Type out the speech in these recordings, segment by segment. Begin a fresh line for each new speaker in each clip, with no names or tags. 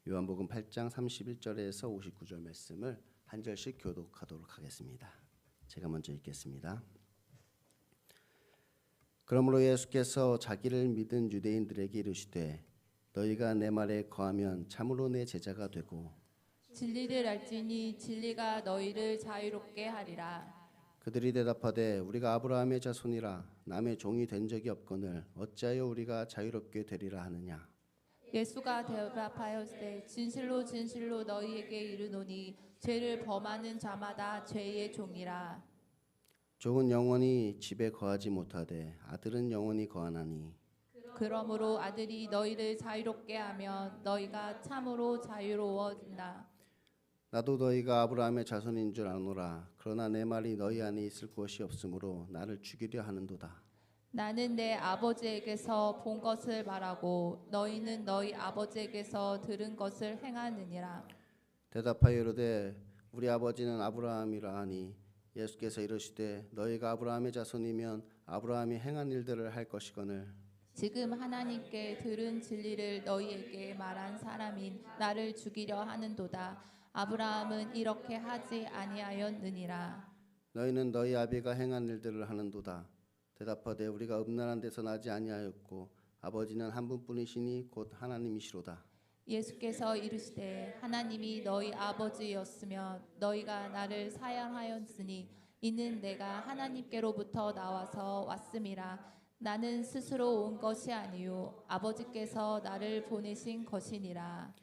요한복음 8장 31절에서 59절 말씀을 한 절씩 교독하도록 하겠습니다. 제가 먼저 읽겠습니다. 그러므로 예수께서 자기를 믿은 유대인들에게 이르시되 너희가 내 말에 거하면 참으로 내 제자가 되고
진리를 알지니 진리가 너희를 자유롭게 하리라.
그들이 대답하되 우리가 아브라함의 자손이라 남의 종이 된 적이 없거늘 어찌하여 우리가 자유롭게 되리라 하느냐.
예수가 대답하였으되 진실로 진실로 너희에게 이르노니 죄를 범하는 자마다 죄의 종이라.
종은 영원히 집에 거하지 못하되 아들은 영원히 거하나니
그러므로 아들이 너희를 자유롭게 하면 너희가 참으로 자유로워진다.
나도 너희가 아브라함의 자손인 줄 아노라. 그러나 내 말이 너희 안에 있을 것이 없으므로 나를 죽이려 하는도다.
나는 내 아버지에게서 본 것을 말하고 너희는 너희 아버지에게서 들은 것을 행하느니라.
대답하여 이르되 우리 아버지는 아브라함이라 하니 예수께서 이르시되 너희가 아브라함의 자손이면 아브라함이 행한 일들을 할 것이거늘
지금 하나님께 들은 진리를 너희에게 말한 사람인 나를 죽이려 하는도다. 아브라함은 이렇게 하지 아니하였느니라.
너희는 너희 아비가 행한 일들을 하는도다. 대답하되 우리가 음란한 데서 나지 아니하였고 아버지는 한 분뿐이시니 곧 하나님이시로다.
예수께서 이르시되 하나님이 너희 아버지였으면 너희가 나를 사양하였으니 이는 내가 하나님께로부터 나와서 왔음이라. 나는 스스로 온 것이 아니요 아버지께서 나를 보내신 것이니라.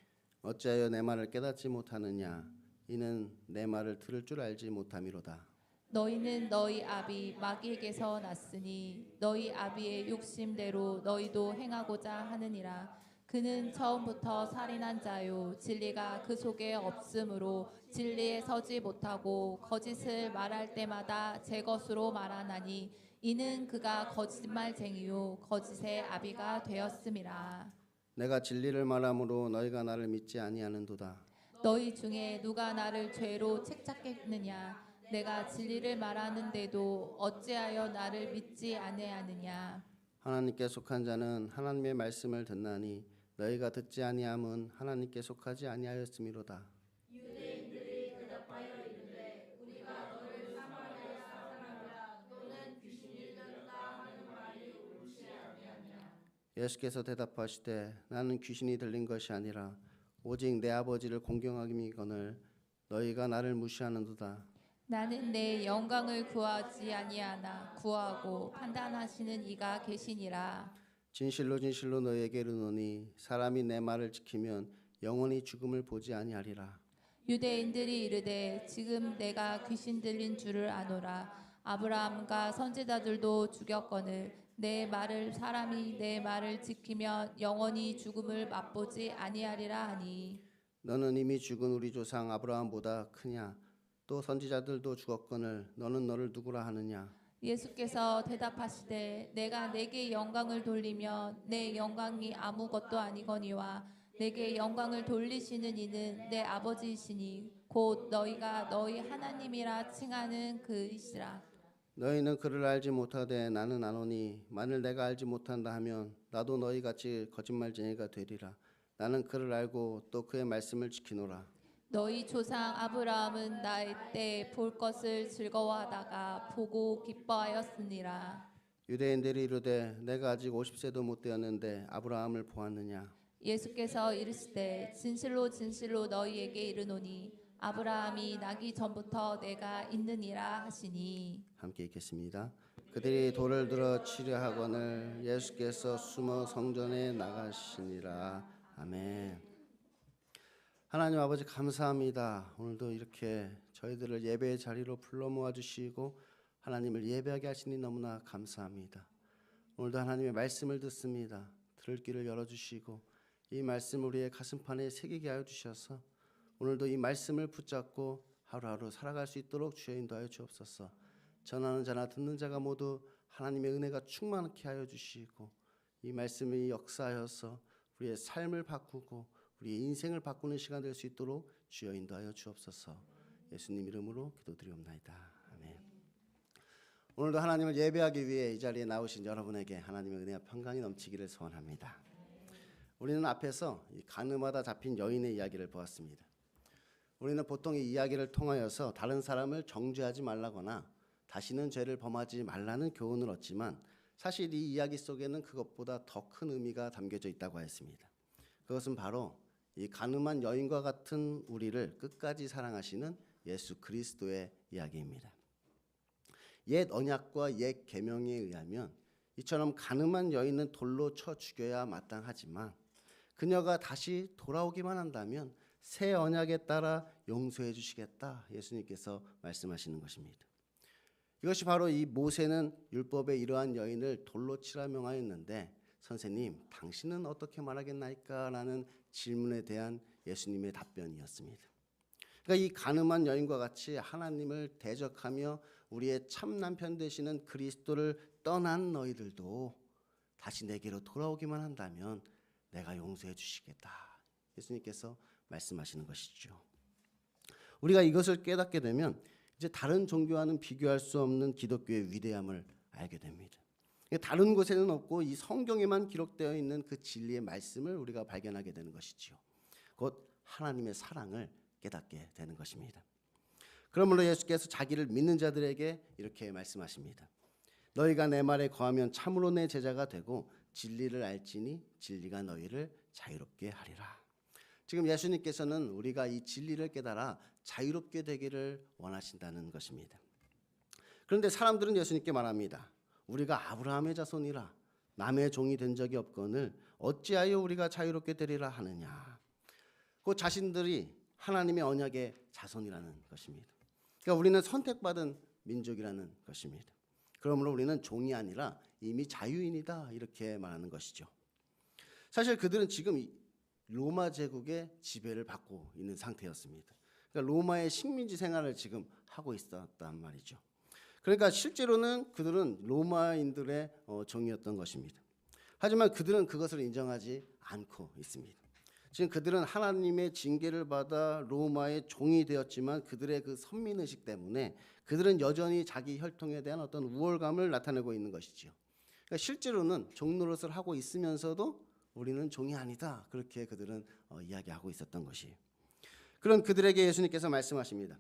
어찌하여 내 말을 깨닫지 못하느냐. 이는 내 말을 들을 줄 알지 못함이로다.
너희는 너희 아비 마귀에게서 났으니 너희 아비의 욕심대로 너희도 행하고자 하느니라. 그는 처음부터 살인한 자요 진리가 그 속에 없으므로 진리에 서지 못하고 거짓을 말할 때마다 제 것으로 말하나니 이는 그가 거짓말쟁이요 거짓의 아비가 되었음이라.
내가 진리를 말함으로 너희가 나를 믿지 아니하는도다.
너희 중에 누가 나를 죄로 책잡겠느냐. 내가 진리를 말하는데도 어찌하여 나를 믿지 아니하느냐.
하나님께 속한 자는 하나님의 말씀을 듣나니 너희가 듣지 아니함은 하나님께 속하지 아니하였음이로다.
유대인들이 대답하여 이르되 우리가 너를 사마리아 사람이라 너는 귀신이 들었다 하는 말이 옳지 아니하냐.
예수께서 대답하시되 나는 귀신이 들린 것이 아니라 오직 내 아버지를 공경하기거늘 너희가 나를 무시하는도다.
나는 내 영광을 구하지 아니하나 구하고 판단하시는 이가 계시니라.
진실로 진실로 너희에게 이르노니 사람이 내 말을 지키면 영원히 죽음을 보지 아니하리라.
유대인들이 이르되 지금 내가 귀신 들린 줄을 아노라. 아브라함과 선지자들도 죽였거늘 내 말을 사람이 내 말을 지키면 영원히 죽음을 맛보지 아니하리라 하니.
너는 이미 죽은 우리 조상 아브라함보다 크냐? 또 선지자들도 죽었거늘 너는 너를 누구라 하느냐?
예수께서 대답하시되 내가 내게 영광을 돌리면 내 영광이 아무것도 아니거니와 내게 영광을 돌리시는 이는 내 아버지이시니 곧 너희가 너희 하나님이라 칭하는 그이시라.
너희는 그를 알지 못하되 나는 아노니 만일 내가 알지 못한다 하면 나도 너희같이 거짓말쟁이가 되리라. 나는 그를 알고 또 그의 말씀을 지키노라.
너희 조상 아브라함은 나의 때 볼 것을 즐거워하다가 보고 기뻐하였으니라.
유대인들이 이르되 내가 아직 50세도 못 되었는데 아브라함을 보았느냐?
예수께서 이르시되 진실로 진실로 너희에게 이르노니 아브라함이 나기 전부터 내가 있느니라 하시니.
함께 읽겠습니다. 그들이 돌을 들어 치려 하거늘 예수께서 숨어 성전에 나가시니라. 아멘. 하나님 아버지 감사합니다. 오늘도 이렇게 저희들을 예배의 자리로 불러 모아 주시고 하나님을 예배하게 하시니 너무나 감사합니다. 오늘도 하나님의 말씀을 듣습니다. 들을 귀를 열어 주시고 이 말씀 우리의 가슴판에 새기게 하여 주셔서 오늘도 이 말씀을 붙잡고 하루하루 살아갈 수 있도록 주여 인도하여 주옵소서. 전하는 자나 듣는 자가 모두 하나님의 은혜가 충만케 하여 주시고 이 말씀이 역사하여서 우리의 삶을 바꾸고 우리의 인생을 바꾸는 시간 될 수 있도록 주여 인도하여 주옵소서. 예수님 이름으로 기도드리옵나이다. 아멘. 오늘도 하나님을 예배하기 위해 이 자리에 나오신 여러분에게 하나님의 은혜와 평강이 넘치기를 소원합니다. 우리는 앞에서 이 가늠하다 잡힌 여인의 이야기를 보았습니다. 우리는 보통 이 이야기를 통하여서 다른 사람을 정죄하지 말라거나 다시는 죄를 범하지 말라는 교훈을 얻지만 사실 이 이야기 속에는 그것보다 더 큰 의미가 담겨져 있다고 했습니다. 그것은 바로 이 가늠한 여인과 같은 우리를 끝까지 사랑하시는 예수 그리스도의 이야기입니다. 옛 언약과 옛 계명에 의하면 이처럼 가늠한 여인은 돌로 쳐 죽여야 마땅하지만 그녀가 다시 돌아오기만 한다면 새 언약에 따라 용서해 주시겠다 예수님께서 말씀하시는 것입니다. 이것이 바로 이 모세는 율법에 이러한 여인을 돌로 치라 명하였는데 선생님 당신은 어떻게 말하겠나이까? 라는 질문에 대한 예수님의 답변이었습니다. 그러니까 이 가늠한 여인과 같이 하나님을 대적하며 우리의 참 남편 되시는 그리스도를 떠난 너희들도 다시 내게로 돌아오기만 한다면 내가 용서해 주시겠다. 예수님께서 말씀하시는 것이죠. 우리가 이것을 깨닫게 되면 이제 다른 종교와는 비교할 수 없는 기독교의 위대함을 알게 됩니다. 다른 곳에는 없고 이 성경에만 기록되어 있는 그 진리의 말씀을 우리가 발견하게 되는 것이지요. 곧 하나님의 사랑을 깨닫게 되는 것입니다. 그러므로 예수께서 자기를 믿는 자들에게 이렇게 말씀하십니다. 너희가 내 말에 거하면 참으로 내 제자가 되고 진리를 알지니 진리가 너희를 자유롭게 하리라. 지금 예수님께서는 우리가 이 진리를 깨달아 자유롭게 되기를 원하신다는 것입니다. 그런데 사람들은 예수님께 말합니다. 우리가 아브라함의 자손이라 남의 종이 된 적이 없거늘 어찌하여 우리가 자유롭게 되리라 하느냐. 그 자신들이 하나님의 언약의 자손이라는 것입니다. 그러니까 우리는 선택받은 민족이라는 것입니다. 그러므로 우리는 종이 아니라 이미 자유인이다 이렇게 말하는 것이죠. 사실 그들은 지금 로마 제국의 지배를 받고 있는 상태였습니다. 그러니까 로마의 식민지 생활을 지금 하고 있었단 말이죠. 그러니까 실제로는 그들은 로마인들의 종이었던 것입니다. 하지만 그들은 그것을 인정하지 않고 있습니다. 지금 그들은 하나님의 징계를 받아 로마의 종이 되었지만 그들의 그 선민의식 때문에 그들은 여전히 자기 혈통에 대한 어떤 우월감을 나타내고 있는 것이지요. 그러니까 실제로는 종 노릇을 하고 있으면서도 우리는 종이 아니다. 그렇게 그들은 이야기하고 있었던 것이에요. 그런 그들에게 예수님께서 말씀하십니다.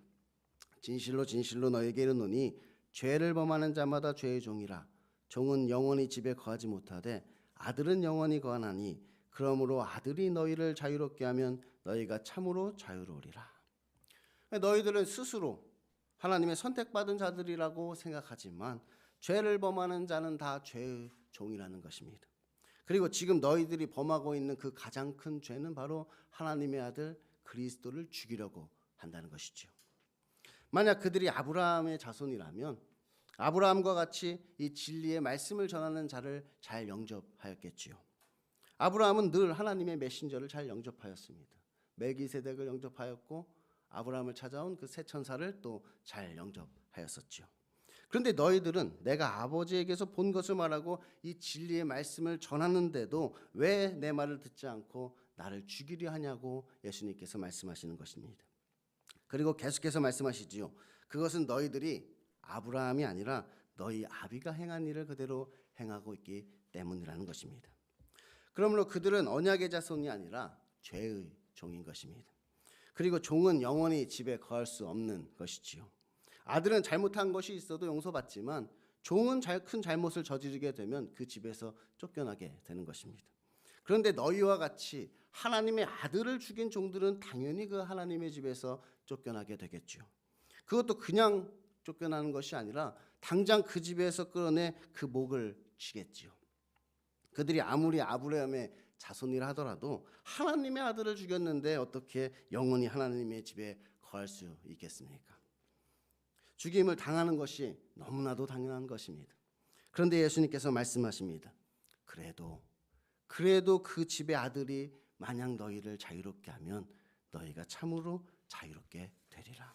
진실로 진실로 너에게 이르노니 죄를 범하는 자마다 죄의 종이라. 종은 영원히 집에 거하지 못하되 아들은 영원히 거하나니 그러므로 아들이 너희를 자유롭게 하면 너희가 참으로 자유로우리라. 너희들은 스스로 하나님의 선택받은 자들이라고 생각하지만 죄를 범하는 자는 다 죄의 종이라는 것입니다. 그리고 지금 너희들이 범하고 있는 그 가장 큰 죄는 바로 하나님의 아들 그리스도를 죽이려고 한다는 것이죠. 만약 그들이 아브라함의 자손이라면 아브라함과 같이 이 진리의 말씀을 전하는 자를 잘 영접하였겠지요. 아브라함은 늘 하나님의 메신저를 잘 영접하였습니다. 멜기세덱을 영접하였고 아브라함을 찾아온 그 새 천사를 또 잘 영접하였었죠. 그런데 너희들은 내가 아버지에게서 본 것을 말하고 이 진리의 말씀을 전하는데도 왜 내 말을 듣지 않고 나를 죽이려 하냐고 예수님께서 말씀하시는 것입니다. 그리고 계속해서 말씀하시지요. 그것은 너희들이 아브라함이 아니라 너희 아비가 행한 일을 그대로 행하고 있기 때문이라는 것입니다. 그러므로 그들은 언약의 자손이 아니라 죄의 종인 것입니다. 그리고 종은 영원히 집에 거할 수 없는 것이지요. 아들은 잘못한 것이 있어도 용서받지만 종은 큰 잘못을 저지르게 되면 그 집에서 쫓겨나게 되는 것입니다. 그런데 너희와 같이 하나님의 아들을 죽인 종들은 당연히 그 하나님의 집에서 쫓겨나게 되겠죠. 그것도 그냥 쫓겨나는 것이 아니라 당장 그 집에서 끌어내 그 목을 치겠지요. 그들이 아무리 아브라함의 자손이라 하더라도 하나님의 아들을 죽였는데 어떻게 영원히 하나님의 집에 거할 수 있겠습니까? 죽임을 당하는 것이 너무나도 당연한 것입니다. 그런데 예수님께서 말씀하십니다. 그래도 그 집의 아들이 만약 너희를 자유롭게 하면 너희가 참으로 자유롭게 되리라.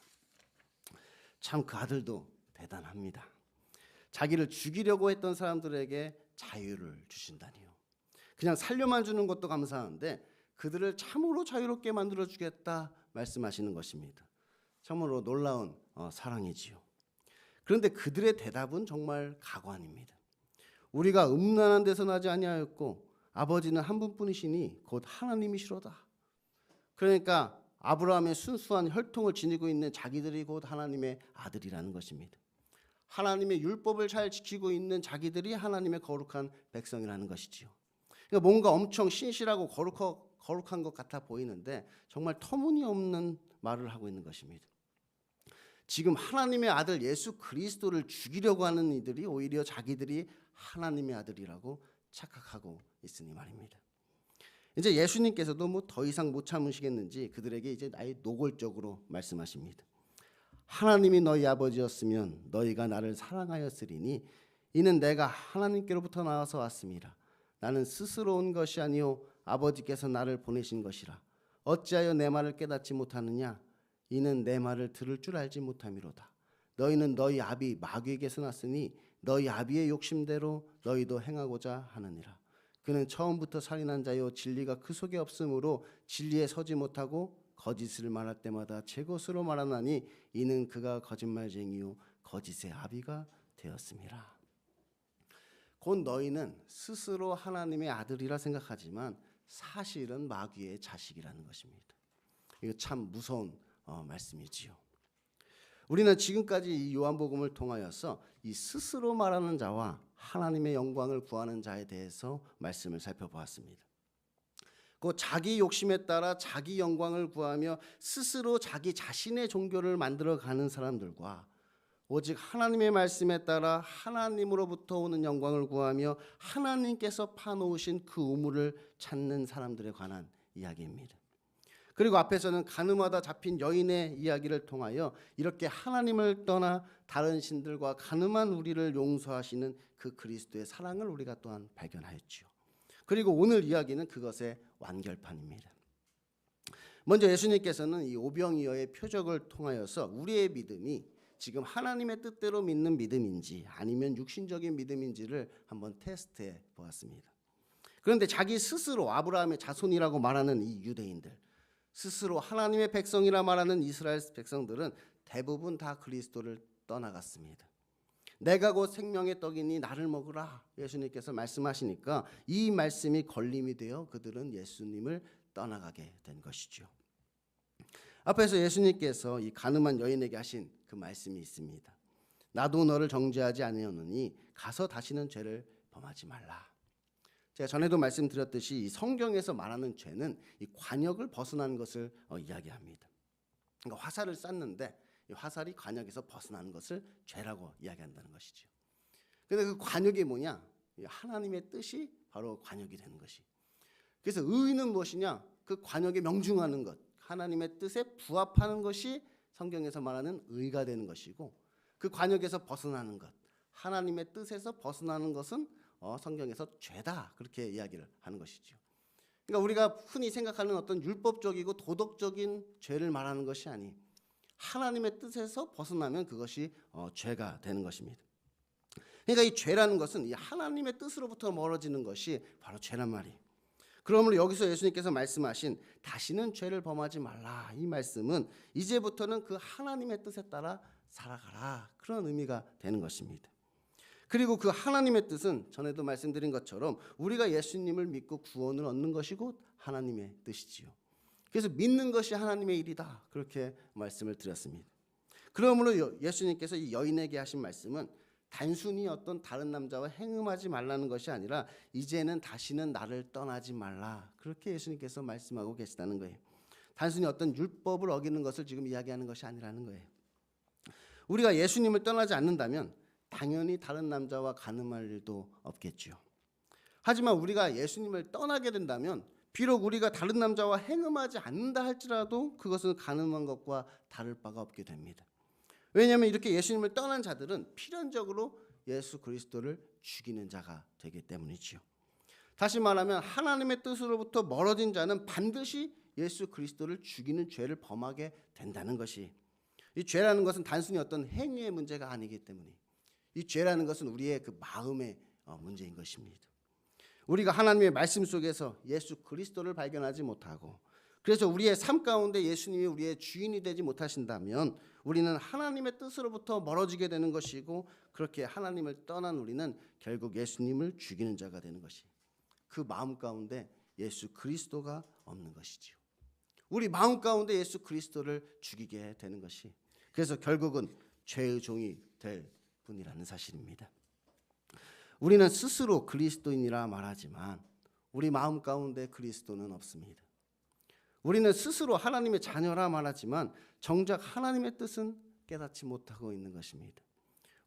참 그 아들도 대단합니다. 자기를 죽이려고 했던 사람들에게 자유를 주신다니요. 그냥 살려만 주는 것도 감사한데 그들을 참으로 자유롭게 만들어 주겠다 말씀하시는 것입니다. 참으로 놀라운 사랑이지요. 그런데 그들의 대답은 정말 가관입니다. 우리가 음란한 데서 나지 아니하였고 아버지는 한 분뿐이시니 곧 하나님이시로다. 그러니까 아브라함의 순수한 혈통을 지니고 있는 자기들이 곧 하나님의 아들이라는 것입니다. 하나님의 율법을 잘 지키고 있는 자기들이 하나님의 거룩한 백성이라는 것이지요. 그러니까 뭔가 엄청 신실하고 거룩한 것 같아 보이는데 정말 터무니없는 말을 하고 있는 것입니다. 지금 하나님의 아들 예수 그리스도를 죽이려고 하는 이들이 오히려 자기들이 하나님의 아들이라고 착각하고 있으니 말입니다. 이제 예수님께서도 뭐 더 이상 못 참으시겠는지 그들에게 이제 아예 노골적으로 말씀하십니다. 하나님이 너희 아버지였으면 너희가 나를 사랑하였으리니 이는 내가 하나님께로부터 나와서 왔습니다. 나는 스스로 온 것이 아니요 아버지께서 나를 보내신 것이라. 어찌하여 내 말을 깨닫지 못하느냐? 이는 내 말을 들을 줄 알지 못함이로다. 너희는 너희 아비 마귀에게서 났으니 너희 아비의 욕심대로 너희도 행하고자 하느니라. 그는 처음부터 살인한 자요 진리가 그 속에 없으므로 진리에 서지 못하고 거짓을 말할 때마다 제 것으로 말하나니 이는 그가 거짓말쟁이요 거짓의 아비가 되었음이라. 곧 너희는 스스로 하나님의 아들이라 생각하지만 사실은 마귀의 자식이라는 것입니다. 이거 참 무서운 말씀이지요. 우리는 지금까지 이 요한복음을 통하여서 이 스스로 말하는 자와 하나님의 영광을 구하는 자에 대해서 말씀을 살펴보았습니다. 그 자기 욕심에 따라 자기 영광을 구하며 스스로 자기 자신의 종교를 만들어가는 사람들과 오직 하나님의 말씀에 따라 하나님으로부터 오는 영광을 구하며 하나님께서 파놓으신 그 우물을 찾는 사람들에 관한 이야기입니다. 그리고 앞에서는 가늠하다 잡힌 여인의 이야기를 통하여 이렇게 하나님을 떠나 다른 신들과 가늠한 우리를 용서하시는 그 그리스도의 사랑을 우리가 또한 발견하였지요. 그리고 오늘 이야기는 그것의 완결판입니다. 먼저 예수님께서는 이 오병이어의 표적을 통하여서 우리의 믿음이 지금 하나님의 뜻대로 믿는 믿음인지 아니면 육신적인 믿음인지를 한번 테스트해 보았습니다. 그런데 자기 스스로 아브라함의 자손이라고 말하는 이 유대인들, 스스로 하나님의 백성이라 말하는 이스라엘 백성들은 대부분 다 그리스도를 떠나갔습니다. 내가 곧 생명의 떡이니 나를 먹으라 예수님께서 말씀하시니까 이 말씀이 걸림이 되어 그들은 예수님을 떠나가게 된 것이죠. 앞에서 예수님께서 이 가늠한 여인에게 하신 그 말씀이 있습니다. 나도 너를 정죄하지 아니하노니 가서 다시는 죄를 범하지 말라. 제가 전에도 말씀드렸듯이 이 성경에서 말하는 죄는 이 관역을 벗어나는 것을 이야기합니다. 그러니까 화살을 쐈는데 이 화살이 관역에서 벗어나는 것을 죄라고 이야기한다는 것이죠. 그런데 그 관역이 뭐냐? 하나님의 뜻이 바로 관역이 되는 것이. 그래서 의는 무엇이냐? 그 관역에 명중하는 것, 하나님의 뜻에 부합하는 것이 성경에서 말하는 의가 되는 것이고 그 관역에서 벗어나는 것, 하나님의 뜻에서 벗어나는 것은 성경에서 죄다 그렇게 이야기를 하는 것이죠. 그러니까 우리가 흔히 생각하는 어떤 율법적이고 도덕적인 죄를 말하는 것이 아닌 하나님의 뜻에서 벗어나면 그것이 죄가 되는 것입니다. 그러니까 이 죄라는 것은 이 하나님의 뜻으로부터 멀어지는 것이 바로 죄란 말이에요. 그러므로 여기서 예수님께서 말씀하신 다시는 죄를 범하지 말라 이 말씀은 이제부터는 그 하나님의 뜻에 따라 살아가라 그런 의미가 되는 것입니다. 그리고 그 하나님의 뜻은 전에도 말씀드린 것처럼 우리가 예수님을 믿고 구원을 얻는 것이 곧 하나님의 뜻이지요. 그래서 믿는 것이 하나님의 일이다 그렇게 말씀을 드렸습니다. 그러므로 예수님께서 이 여인에게 하신 말씀은 단순히 어떤 다른 남자와 행음하지 말라는 것이 아니라 이제는 다시는 나를 떠나지 말라 그렇게 예수님께서 말씀하고 계시다는 거예요. 단순히 어떤 율법을 어기는 것을 지금 이야기하는 것이 아니라는 거예요. 우리가 예수님을 떠나지 않는다면 당연히 다른 남자와 가늠할 일도 없겠죠. 하지만 우리가 예수님을 떠나게 된다면 비록 우리가 다른 남자와 행음하지 않는다 할지라도 그것은 가늠한 것과 다를 바가 없게 됩니다. 왜냐하면 이렇게 예수님을 떠난 자들은 필연적으로 예수 그리스도를 죽이는 자가 되기 때문이지요. 다시 말하면 하나님의 뜻으로부터 멀어진 자는 반드시 예수 그리스도를 죽이는 죄를 범하게 된다는 것이, 이 죄라는 것은 단순히 어떤 행위의 문제가 아니기 때문에 이 죄라는 것은 우리의 그 마음의 문제인 것입니다. 우리가 하나님의 말씀 속에서 예수 그리스도를 발견하지 못하고 그래서 우리의 삶 가운데 예수님이 우리의 주인이 되지 못하신다면 우리는 하나님의 뜻으로부터 멀어지게 되는 것이고 그렇게 하나님을 떠난 우리는 결국 예수님을 죽이는 자가 되는 것이 그 마음 가운데 예수 그리스도가 없는 것이지요. 우리 마음 가운데 예수 그리스도를 죽이게 되는 것이, 그래서 결국은 죄의 종이 될 뿐이라는 사실입니다. 우리는 스스로 그리스도인이라 말하지만 우리 마음 가운데 그리스도는 없습니다. 우리는 스스로 하나님의 자녀라 말하지만 정작 하나님의 뜻은 깨닫지 못하고 있는 것입니다.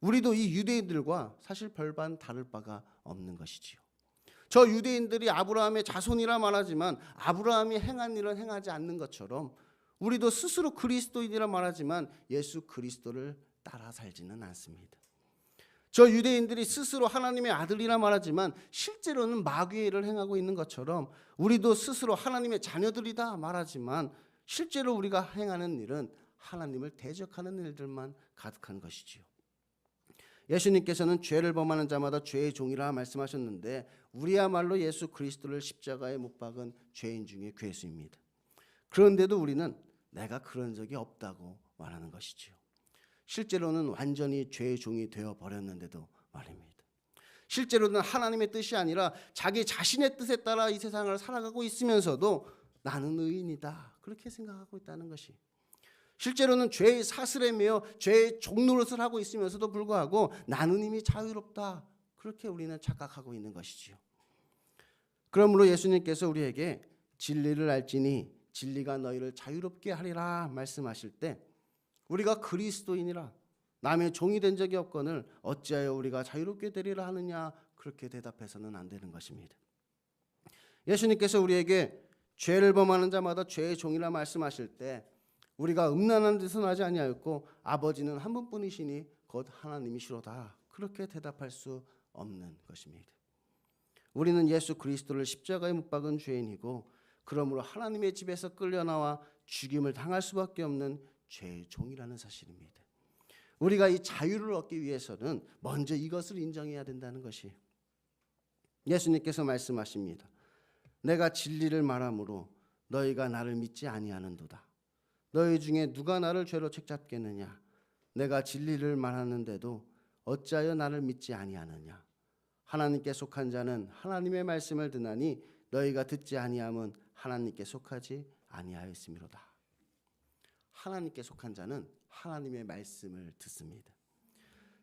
우리도 이 유대인들과 사실 별반 다를 바가 없는 것이지요. 저 유대인들이 아브라함의 자손이라 말하지만 아브라함이 행한 일은 행하지 않는 것처럼 우리도 스스로 그리스도인이라 말하지만 예수 그리스도를 따라 살지는 않습니다. 저 유대인들이 스스로 하나님의 아들이라 말하지만 실제로는 마귀의 일을 행하고 있는 것처럼 우리도 스스로 하나님의 자녀들이다 말하지만 실제로 우리가 행하는 일은 하나님을 대적하는 일들만 가득한 것이지요. 예수님께서는 죄를 범하는 자마다 죄의 종이라 말씀하셨는데 우리야말로 예수 그리스도를 십자가에 못 박은 죄인 중에 괴수입니다. 그런데도 우리는 내가 그런 적이 없다고 말하는 것이지요. 실제로는 완전히 죄의 종이 되어버렸는데도 말입니다. 실제로는 하나님의 뜻이 아니라 자기 자신의 뜻에 따라 이 세상을 살아가고 있으면서도 나는 의인이다 그렇게 생각하고 있다는 것이, 실제로는 죄의 사슬에 매여 죄의 종노릇을 하고 있으면서도 불구하고 나는 이미 자유롭다 그렇게 우리는 착각하고 있는 것이지요. 그러므로 예수님께서 우리에게 진리를 알지니 진리가 너희를 자유롭게 하리라 말씀하실 때 우리가 그리스도인이라 남의 종이 된 적이 없거늘 어찌하여 우리가 자유롭게 되리라 하느냐 그렇게 대답해서는 안 되는 것입니다. 예수님께서 우리에게 죄를 범하는 자마다 죄의 종이라 말씀하실 때 우리가 음란한 짓은 하지 아니하였고 아버지는 한 분뿐이시니 곧 하나님이시로다 그렇게 대답할 수 없는 것입니다. 우리는 예수 그리스도를 십자가에 못 박은 죄인이고 그러므로 하나님의 집에서 끌려나와 죽임을 당할 수밖에 없는 죄의 종이라는 사실입니다. 우리가 이 자유를 얻기 위해서는 먼저 이것을 인정해야 된다는 것이, 예수님께서 말씀하십니다. 내가 진리를 말하므로 너희가 나를 믿지 아니하는도다. 너희 중에 누가 나를 죄로 책잡겠느냐? 내가 진리를 말하는데도 어찌하여 나를 믿지 아니하느냐? 하나님께 속한 자는 하나님의 말씀을 듣나니 너희가 듣지 아니함은 하나님께 속하지 아니하였음이로다. 하나님께 속한 자는 하나님의 말씀을 듣습니다.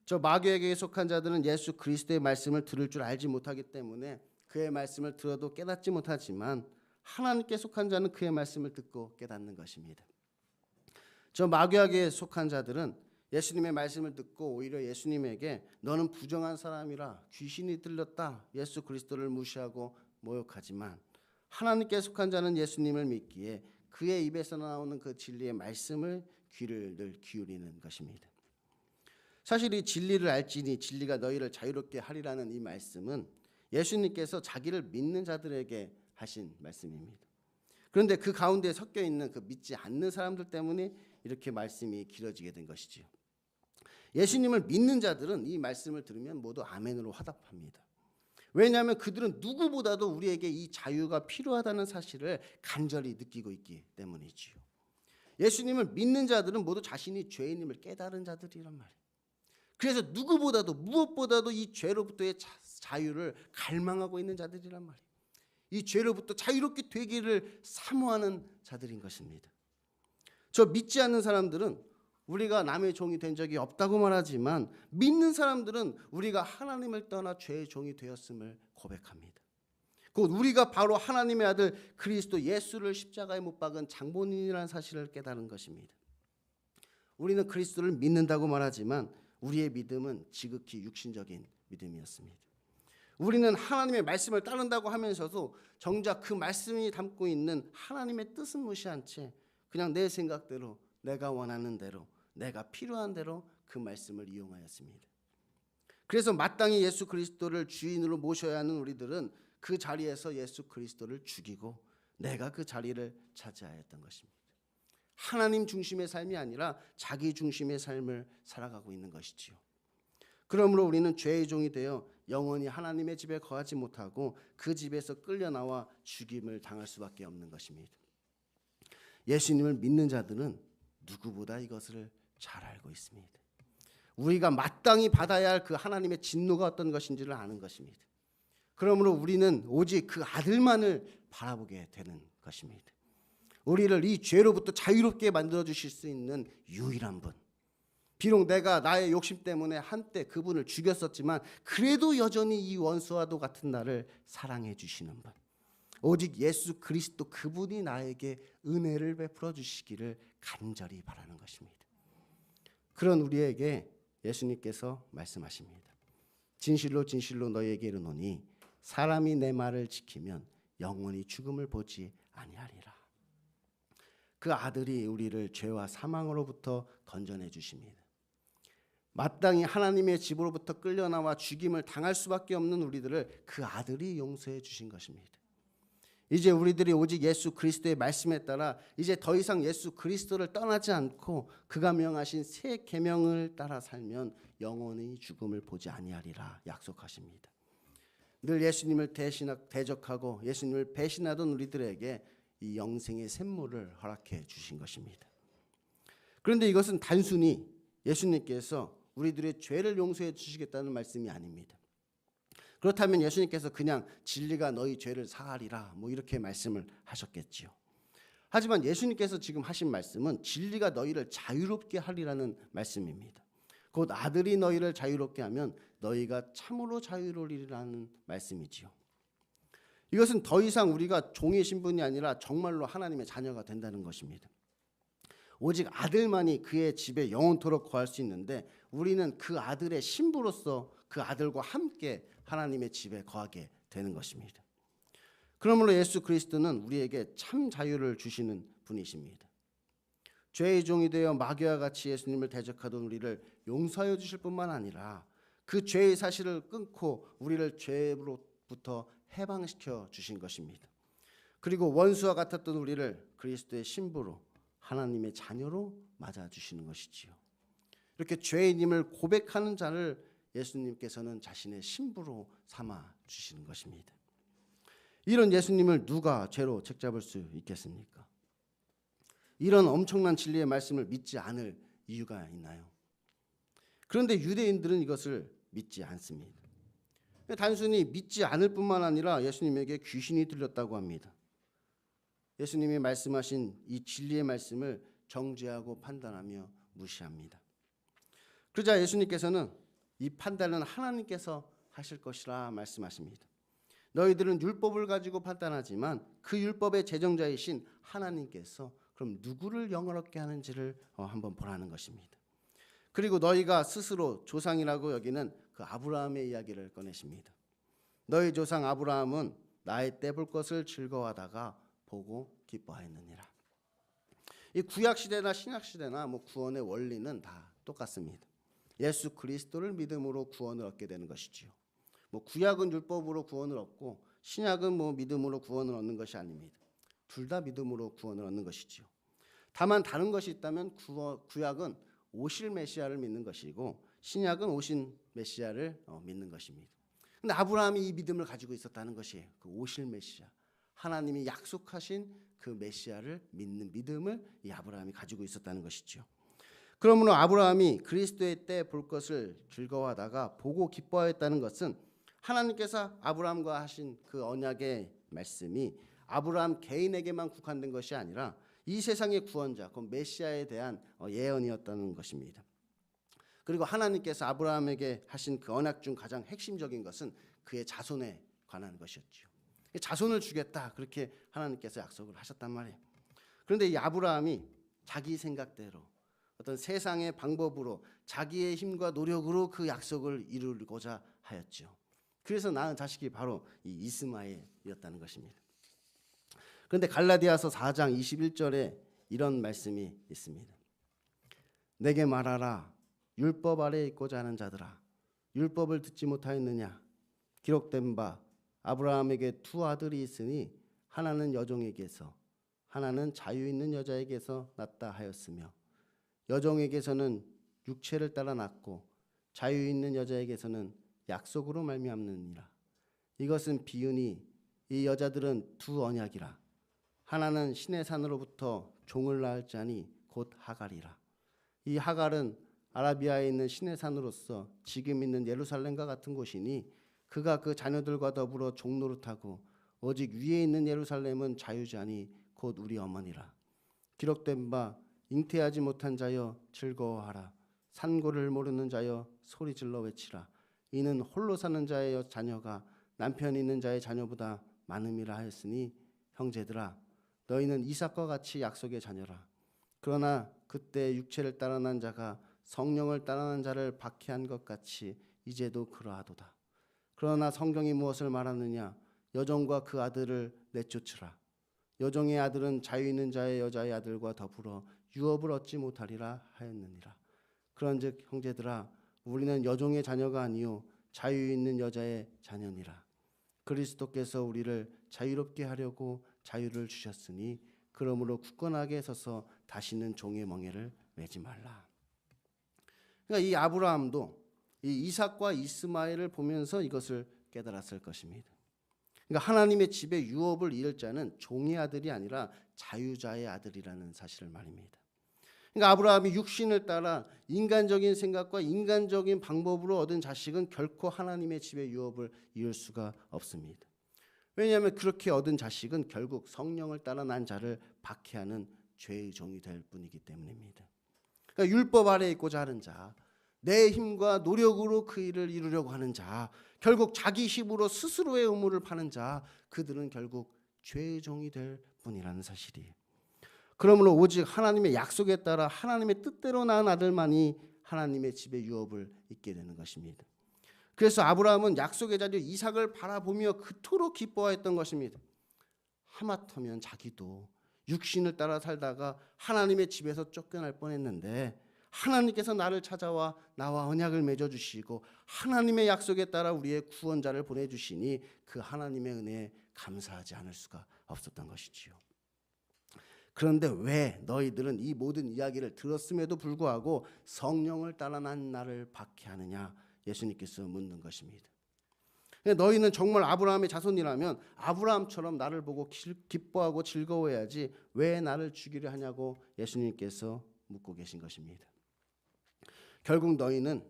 저 마귀에게 속한 자들은 예수 그리스도의 말씀을 들을 줄 알지 못하기 때문에 그의 말씀을 들어도 깨닫지 못하지만 하나님께 속한 자는 그의 말씀을 듣고 깨닫는 것입니다. 저 마귀에게 속한 자들은 예수님의 말씀을 듣고 오히려 예수님에게 너는 부정한 사람이라 귀신이 들렸다 예수 그리스도를 무시하고 모욕하지만 하나님께 속한 자는 예수님을 믿기에 그의 입에서 나오는 그 진리의 말씀을 귀를 늘 기울이는 것입니다. 사실 이 진리를 알지니 진리가 너희를 자유롭게 하리라는 이 말씀은 예수님께서 자기를 믿는 자들에게 하신 말씀입니다. 그런데 그 가운데 섞여 있는 그 믿지 않는 사람들 때문에 이렇게 말씀이 길어지게 된 것이지요. 예수님을 믿는 자들은 이 말씀을 들으면 모두 아멘으로 화답합니다. 왜냐하면 그들은 누구보다도 우리에게 이 자유가 필요하다는 사실을 간절히 느끼고 있기 때문이지요. 예수님을 믿는 자들은 모두 자신이 죄인임을 깨달은 자들이란 말이에요. 그래서 누구보다도 무엇보다도 이 죄로부터의 자유를 갈망하고 있는 자들이란 말이에요. 이 죄로부터 자유롭게 되기를 사모하는 자들인 것입니다. 저 믿지 않는 사람들은 우리가 남의 종이 된 적이 없다고 말하지만 믿는 사람들은 우리가 하나님을 떠나 죄의 종이 되었음을 고백합니다. 곧 우리가 바로 하나님의 아들 그리스도 예수를 십자가에 못 박은 장본인이라는 사실을 깨달은 것입니다. 우리는 그리스도를 믿는다고 말하지만 우리의 믿음은 지극히 육신적인 믿음이었습니다. 우리는 하나님의 말씀을 따른다고 하면서도 정작 그 말씀이 담고 있는 하나님의 뜻은 무시한 채 그냥 내 생각대로 내가 원하는 대로 내가 필요한 대로 그 말씀을 이용하였습니다. 그래서 마땅히 예수 그리스도를 주인으로 모셔야 하는 우리들은 그 자리에서 예수 그리스도를 죽이고 내가 그 자리를 차지하였던 것입니다. 하나님 중심의 삶이 아니라 자기 중심의 삶을 살아가고 있는 것이지요. 그러므로 우리는 죄의 종이 되어 영원히 하나님의 집에 거하지 못하고 그 집에서 끌려나와 죽임을 당할 수밖에 없는 것입니다. 예수님을 믿는 자들은 누구보다 이것을 잘 알고 있습니다. 우리가 마땅히 받아야 할 그 하나님의 진노가 어떤 것인지를 아는 것입니다. 그러므로 우리는 오직 그 아들만을 바라보게 되는 것입니다. 우리를 이 죄로부터 자유롭게 만들어 주실 수 있는 유일한 분. 비록 내가 나의 욕심 때문에 한때 그분을 죽였었지만 그래도 여전히 이 원수와도 같은 나를 사랑해 주시는 분. 오직 예수 그리스도 그분이 나에게 은혜를 베풀어 주시기를 간절히 바라는 것입니다. 그런 우리에게 예수님께서 말씀하십니다. 진실로 진실로 너희에게 이르노니 사람이 내 말을 지키면 영원히 죽음을 보지 아니하리라. 그 아들이 우리를 죄와 사망으로부터 건져내 주십니다. 마땅히 하나님의 집으로부터 끌려나와 죽임을 당할 수밖에 없는 우리들을 그 아들이 용서해 주신 것입니다. 이제 우리들이 오직 예수 그리스도의 말씀에 따라 이제 더 이상 예수 그리스도를 떠나지 않고 그가 명하신 새 계명을 따라 살면 영원히 죽음을 보지 아니하리라 약속하십니다. 늘 예수님을 대적하고 예수님을 배신하던 우리들에게 이 영생의 샘물을 허락해 주신 것입니다. 그런데 이것은 단순히 예수님께서 우리들의 죄를 용서해 주시겠다는 말씀이 아닙니다. 그렇다면 예수님께서 그냥 진리가 너희 죄를 사하리라 이렇게 말씀을 하셨겠지요. 하지만 예수님께서 지금 하신 말씀은 진리가 너희를 자유롭게 하리라는 말씀입니다. 곧 아들이 너희를 자유롭게 하면 너희가 참으로 자유로우리라는 말씀이지요. 이것은 더 이상 우리가 종의 신분이 아니라 정말로 하나님의 자녀가 된다는 것입니다. 오직 아들만이 그의 집에 영원토록 거할 수 있는데 우리는 그 아들의 신부로서 그 아들과 함께 하나님의 집에 거하게 되는 것입니다. 그러므로 예수 그리스도는 우리에게 참 자유를 주시는 분이십니다. 죄의 종이 되어 마귀와 같이 예수님을 대적하던 우리를 용서하여 주실 뿐만 아니라 그 죄의 사실을 끊고 우리를 죄로부터 해방시켜 주신 것입니다. 그리고 원수와 같았던 우리를 그리스도의 신부로 하나님의 자녀로 맞아주시는 것이지요. 이렇게 죄인임을 고백하는 자를 예수님께서는 자신의 신부로 삼아 주시는 것입니다. 이런 예수님을 누가 죄로 책잡을 수 있겠습니까? 이런 엄청난 진리의 말씀을 믿지 않을 이유가 있나요? 그런데 유대인들은 이것을 믿지 않습니다. 단순히 믿지 않을 뿐만 아니라 예수님에게 귀신이 들렸다고 합니다. 예수님이 말씀하신 이 진리의 말씀을 정죄하고 판단하며 무시합니다. 그러자 예수님께서는 이 판단은 하나님께서 하실 것이라 말씀하십니다. 너희들은 율법을 가지고 판단하지만 그 율법의 제정자이신 하나님께서 그럼 누구를 영화롭게 하는지를 한번 보라는 것입니다. 그리고 너희가 스스로 조상이라고 여기는 그 아브라함의 이야기를 꺼내십니다. 너희 조상 아브라함은 나의 때 볼 것을 즐거워하다가 보고 기뻐하였느니라. 이 구약 시대나 신약 시대나 구원의 원리는 다 똑같습니다. 예수 그리스도를 믿음으로 구원을 얻게 되는 것이지요. 구약은 율법으로 구원을 얻고 신약은 믿음으로 구원을 얻는 것이 아닙니다. 둘 다 믿음으로 구원을 얻는 것이지요. 다만 다른 것이 있다면 구약은 오실 메시아를 믿는 것이고 신약은 오신 메시아를 믿는 것입니다. 근데 아브라함이 이 믿음을 가지고 있었다는 것이에요. 그 오실 메시아, 하나님이 약속하신 그 메시아를 믿는 믿음을 이 아브라함이 가지고 있었다는 것이죠. 그러므로 아브라함이 그리스도의 때 볼 것을 즐거워하다가 보고 기뻐하였다는 것은 하나님께서 아브라함과 하신 그 언약의 말씀이 아브라함 개인에게만 국한된 것이 아니라 이 세상의 구원자, 그 메시아에 대한 예언이었다는 것입니다. 그리고 하나님께서 아브라함에게 하신 그 언약 중 가장 핵심적인 것은 그의 자손에 관한 것이었죠. 자손을 주겠다, 그렇게 하나님께서 약속을 하셨단 말이에요. 그런데 이 아브라함이 자기 생각대로 어떤 세상의 방법으로 자기의 힘과 노력으로 그 약속을 이루고자 하였죠. 그래서 낳은 자식이 바로 이 이스마엘이었다는 것입니다. 그런데 갈라디아서 4장 21절에 이런 말씀이 있습니다. 내게 말하라, 율법 아래에 있고자 하는 자들아, 율법을 듣지 못하였느냐? 기록된 바 아브라함에게 두 아들이 있으니 하나는 여종에게서 하나는 자유 있는 여자에게서 낳다 하였으며 여종에게서는 육체를 따라 낳고 자유 있는 여자에게서는 약속으로 말미암느니라. 이것은 비유니 이 여자들은 두 언약이라. 하나는 신의 산으로부터 종을 낳을 자니 곧 하갈이라. 이 하갈은 아라비아에 있는 신의 산으로서 지금 있는 예루살렘과 같은 곳이니 그가 그 자녀들과 더불어 종로를 타고 오직 위에 있는 예루살렘은 자유자니 곧 우리 어머니라. 기록된 바 잉태하지 못한 자여 즐거워하라. 산고를 모르는 자여 소리질러 외치라. 이는 홀로 사는 자의 자녀가 남편 있는 자의 자녀보다 많음이라 하였으니 형제들아 너희는 이삭과 같이 약속의 자녀라. 그러나 그때 육체를 따라 난 자가 성령을 따라 난 자를 박해한 것 같이 이제도 그러하도다. 그러나 성경이 무엇을 말하느냐? 여종과 그 아들을 내쫓으라. 여종의 아들은 자유 있는 자의 여자의 아들과 더불어 유업을 얻지 못하리라 하였느니라. 그런즉 형제들아 우리는 여종의 자녀가 아니요 자유 있는 여자의 자녀니라. 그리스도께서 우리를 자유롭게 하려고 자유를 주셨으니 그러므로 굳건하게 서서 다시는 종의 멍에를 매지 말라. 그러니까 이 아브라함도 이 이삭과 이스마엘을 보면서 이것을 깨달았을 것입니다. 그러니까 하나님의 집에 유업을 이을 자는 종의 아들이 아니라 자유자의 아들이라는 사실을 말입니다. 그러니까 아브라함이 육신을 따라 인간적인 생각과 인간적인 방법으로 얻은 자식은 결코 하나님의 집에 유업을 이을 수가 없습니다. 왜냐하면 그렇게 얻은 자식은 결국 성령을 따라 난 자를 박해하는 죄의 종이 될 뿐이기 때문입니다. 그러니까 율법 아래에 있고자 하는 자, 내 힘과 노력으로 그 일을 이루려고 하는 자, 결국 자기 힘으로 스스로의 의무를 파는 자, 그들은 결국 죄의 종이 될 뿐이라는 사실이에요. 그러므로 오직 하나님의 약속에 따라 하나님의 뜻대로 낳은 아들만이 하나님의 집에 유업을 잇게 되는 것입니다. 그래서 아브라함은 약속의 자녀 이삭을 바라보며 그토록 기뻐했던 것입니다. 하마터면 자기도 육신을 따라 살다가 하나님의 집에서 쫓겨날 뻔했는데 하나님께서 나를 찾아와 나와 언약을 맺어주시고 하나님의 약속에 따라 우리의 구원자를 보내주시니 그 하나님의 은혜에 감사하지 않을 수가 없었던 것이지요. 그런데 왜 너희들은 이 모든 이야기를 들었음에도 불구하고 성령을 따라 난 나를 박해하느냐? 예수님께서 묻는 것입니다. 너희는 정말 아브라함의 자손이라면 아브라함처럼 나를 보고 기뻐하고 즐거워해야지 왜 나를 죽이려 하냐고 예수님께서 묻고 계신 것입니다. 결국 너희는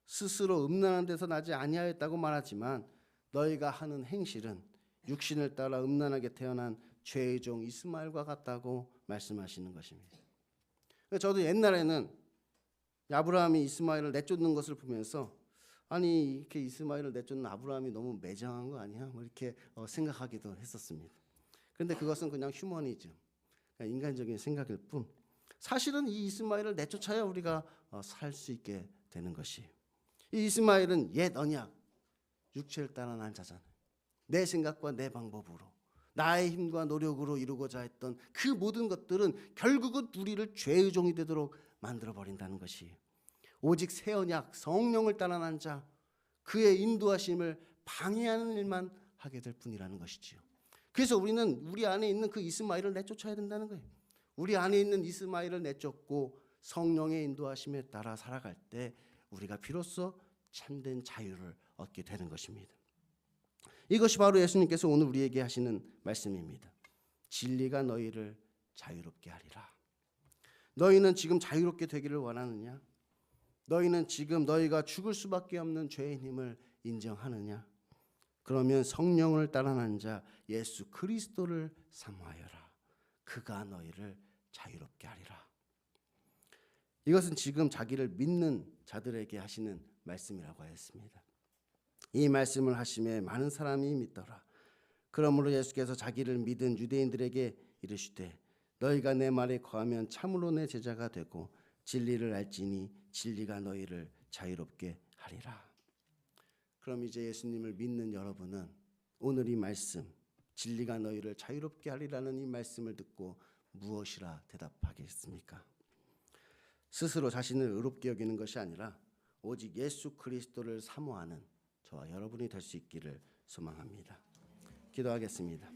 스스로 음란한 데서 나지 아니하였다고 말하지만 너희가 하는 행실은 육신을 따라 음란하게 태어난 죄의 종 이스마엘과 같다고 말씀하시는 것입니다. 저도 옛날에는 아브라함이 이스마엘을 내쫓는 것을 보면서 아니 이렇게 이스마엘을 내쫓는 아브라함이 너무 매정한 거 아니야? 뭐 이렇게 생각하기도 했었습니다. 그런데 그것은 그냥 휴머니즘, 그냥 인간적인 생각일 뿐 사실은 이 이스마엘을 내쫓아야 우리가 살 수 있게 되는 것이에요. 이 이스마엘은 옛 언약, 육체를 따라 난 자잖아요. 내 생각과 내 방법으로 나의 힘과 노력으로 이루고자 했던 그 모든 것들은 결국은 우리를 죄의 종이 되도록 만들어버린다는 것이에요. 오직 새 언약 성령을 따라 난 자, 그의 인도하심을 방해하는 일만 하게 될 뿐이라는 것이지요. 그래서 우리는 우리 안에 있는 그 이스마엘을 내쫓아야 된다는 거예요. 우리 안에 있는 이스마엘을 내쫓고 성령의 인도하심에 따라 살아갈 때 우리가 비로소 참된 자유를 얻게 되는 것입니다. 이것이 바로 예수님께서 오늘 우리에게 하시는 말씀입니다. 진리가 너희를 자유롭게 하리라. 너희는 지금 자유롭게 되기를 원하느냐? 너희는 지금 너희가 죽을 수밖에 없는 죄인 힘을 인정하느냐? 그러면 성령을 따라 난 자 예수 그리스도를 사모하여라. 그가 너희를 자유롭게 하리라. 이것은 지금 자기를 믿는 자들에게 하시는 말씀이라고 하였습니다. 이 말씀을 하심에 많은 사람이 믿더라. 그러므로 예수께서 자기를 믿은 유대인들에게 이르시되 너희가 내 말에 거하면 참으로 내 제자가 되고 진리를 알지니 진리가 너희를 자유롭게 하리라. 그럼 이제 예수님을 믿는 여러분은 오늘 이 말씀 진리가 너희를 자유롭게 하리라는 이 말씀을 듣고 무엇이라 대답하겠습니까? 스스로 자신을 의롭게 여기는 것이 아니라 오직 예수 그리스도를 사모하는 저와 여러분이 될 수 있기를 소망합니다. 기도하겠습니다.